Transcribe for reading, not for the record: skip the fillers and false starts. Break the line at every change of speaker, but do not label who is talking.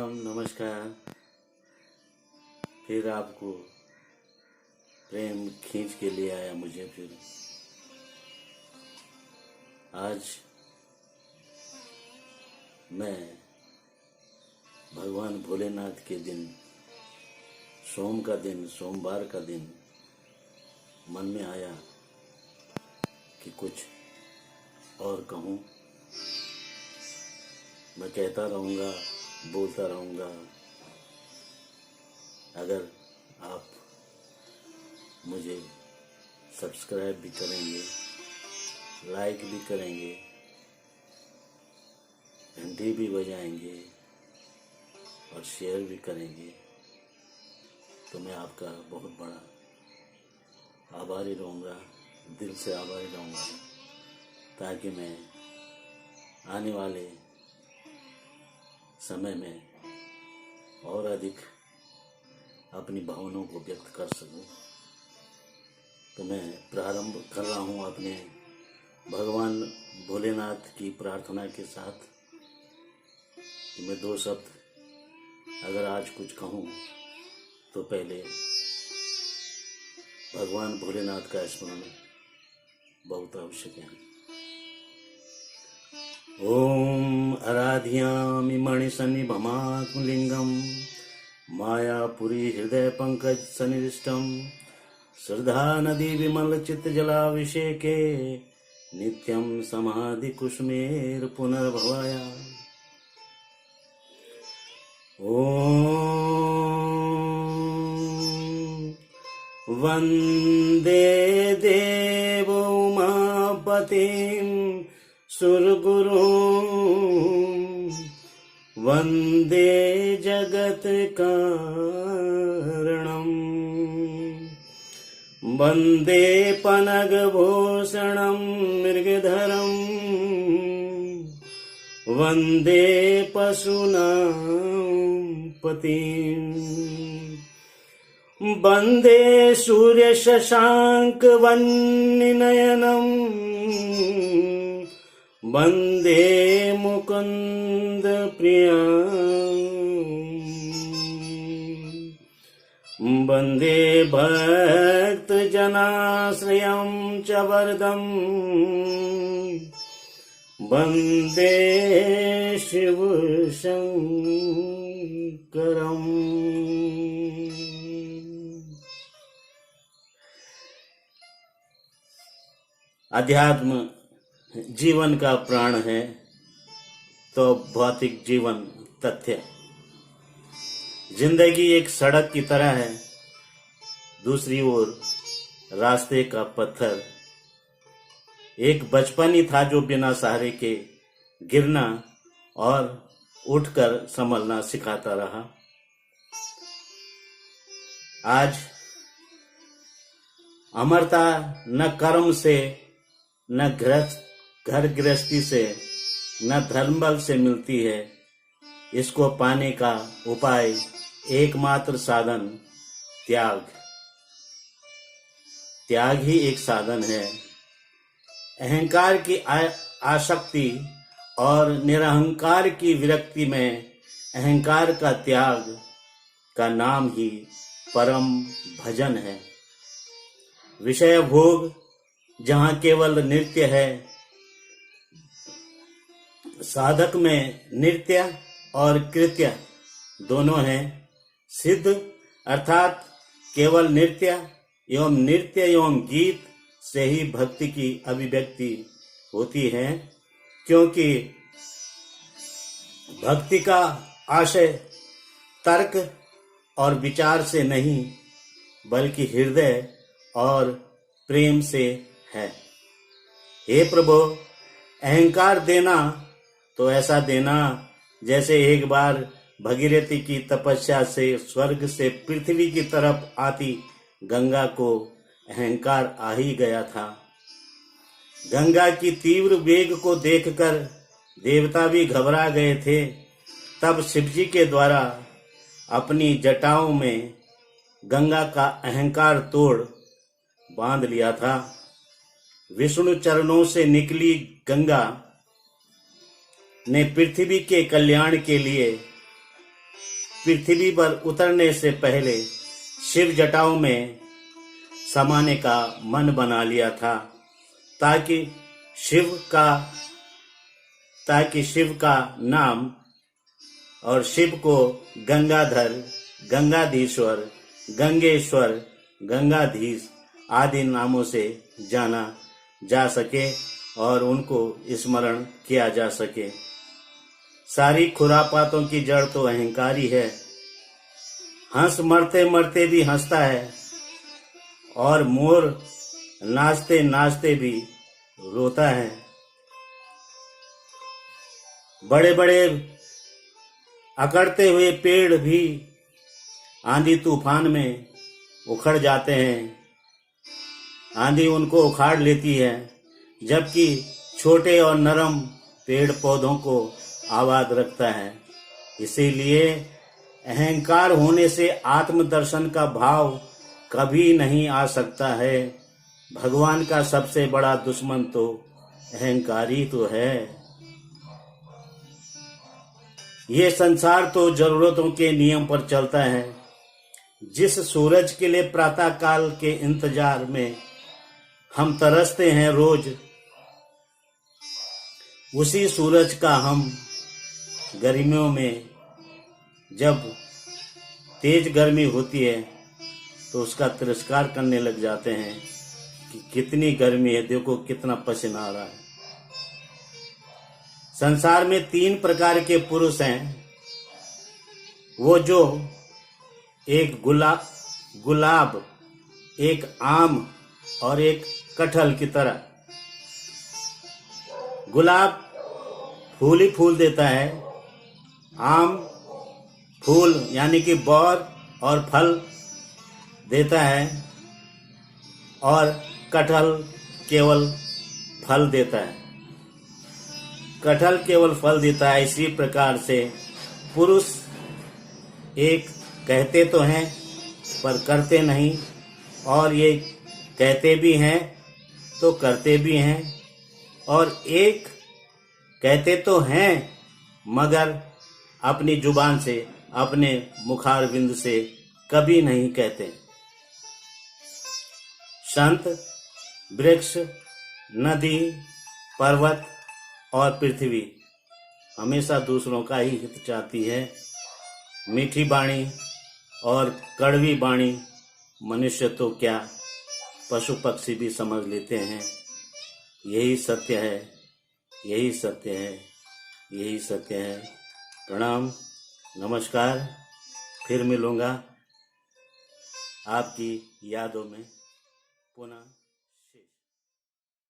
प्रणाम नमस्कार। फिर आपको प्रेम खींच के ले आया मुझे। फिर आज मैं भगवान भोलेनाथ के दिन, सोमवार का दिन मन में आया कि कुछ और कहूँ। मैं कहता रहूँगा, बोलता रहूँगा। अगर आप मुझे सब्सक्राइब भी करेंगे, लाइक भी करेंगे, घंटी भी बजाएंगे और शेयर भी करेंगे तो मैं आपका बहुत बड़ा आभारी रहूँगा, दिल से आभारी रहूँगा, ताकि मैं आने वाले समय में और अधिक अपनी भावनाओं को व्यक्त कर सकूं। तो मैं प्रारंभ कर रहा हूं अपने भगवान भोलेनाथ की प्रार्थना के साथ कि मैं 2 शब्द अगर आज कुछ कहूं तो पहले भगवान भोलेनाथ का स्मरण बहुत आवश्यक है। ओम आराध्यामि मणिसन्निभमात्मलिंगम मायापुरी हृदय पंकज सन्निविष्टम श्रद्धा नदी विमल चित्त जलाभिषेके नित्यं समाधि कुसुमेर पुनर्भवाया। ओम वंदे देवो उमापतिं सुरगुरुं वंदे जगत कारणं वंदे पनगभूषणं मृगधरं वंदे पशूनां पतिं वंदे सूर्यशशाङ्कवह्निनयनं वंदे मुकुंद प्रियं वंदे भक्त जनाश्रयं च वरदं वंदे शिव शंकरम्। अध्यात्म जीवन का प्राण है तो भौतिक जीवन तथ्य। जिंदगी एक सड़क की तरह है, दूसरी ओर रास्ते का पत्थर। एक बचपन ही था जो बिना सहारे के गिरना और उठकर संभलना सिखाता रहा। आज अमरता न कर्म से, न घर गृहस्थी से, न धर्म बल से मिलती है। इसको पाने का उपाय, एकमात्र साधन त्याग ही एक साधन है। अहंकार की आसक्ति और निरहंकार की विरक्ति में अहंकार का त्याग का नाम ही परम भजन है। विषय भोग जहाँ केवल नृत्य है, साधक में नृत्य और कृत्य दोनों हैं। सिद्ध अर्थात केवल नृत्य एवं गीत से ही भक्ति की अभिव्यक्ति होती है, क्योंकि भक्ति का आशय तर्क और विचार से नहीं बल्कि हृदय और प्रेम से है। हे प्रभु, अहंकार देना तो ऐसा देना जैसे एक बार भगीरथी की तपस्या से स्वर्ग से पृथ्वी की तरफ आती गंगा को अहंकार आ ही गया था। गंगा की तीव्र वेग को देखकर देवता भी घबरा गए थे। तब शिवजी के द्वारा अपनी जटाओं में गंगा का अहंकार तोड़ बांध लिया था। विष्णु चरणों से निकली गंगा ने पृथ्वी के कल्याण के लिए पृथ्वी पर उतरने से पहले शिव जटाओं में समाने का मन बना लिया था, ताकि शिव का नाम और शिव को गंगाधर, गंगाधीश्वर, गंगेश्वर, गंगाधीश आदि नामों से जाना जा सके और उनको स्मरण किया जा सके। सारी खुरापातों की जड़ तो अहंकार ही है। हंस मरते मरते भी हंसता है और मोर नाचते नाचते भी रोता है। बड़े बड़े अकड़ते हुए पेड़ भी आंधी तूफान में उखड़ जाते हैं, आंधी उनको उखाड़ लेती है, जबकि छोटे और नरम पेड़ पौधों को आबाद रखता है। इसीलिए अहंकार होने से आत्मदर्शन का भाव कभी नहीं आ सकता है। भगवान का सबसे बड़ा दुश्मन तो अहंकार ही तो है। ये संसार तो जरूरतों के नियम पर चलता है। जिस सूरज के लिए प्रातः काल के इंतजार में हम तरसते हैं रोज, उसी सूरज का हम गर्मियों में, जब तेज गर्मी होती है तो उसका तिरस्कार करने लग जाते हैं कि कितनी गर्मी है, देखो कितना पसीना आ रहा है। संसार में 3 प्रकार के पुरुष हैं। वो जो एक गुलाब, एक आम और एक कटहल की तरह। गुलाब फूल ही फूल देता है, आम फूल यानी कि बौर और फल देता है, और कटहल केवल फल देता है। कटहल केवल फल देता है। इसी प्रकार से पुरुष एक कहते तो हैं पर करते नहीं, और ये कहते भी हैं तो करते भी हैं, और एक कहते तो हैं मगर अपनी जुबान से, अपने मुखारविंद से कभी नहीं कहते। संत, वृक्ष, नदी, पर्वत और पृथ्वी हमेशा दूसरों का ही हित चाहती है। मीठी बाणी और कड़वी बाणी मनुष्य तो क्या, पशु पक्षी भी समझ लेते हैं। यही सत्य है, यही सत्य है, यही सत्य है। प्रणाम, नमस्कार। फिर मिलूंगा आपकी यादों में पुनः।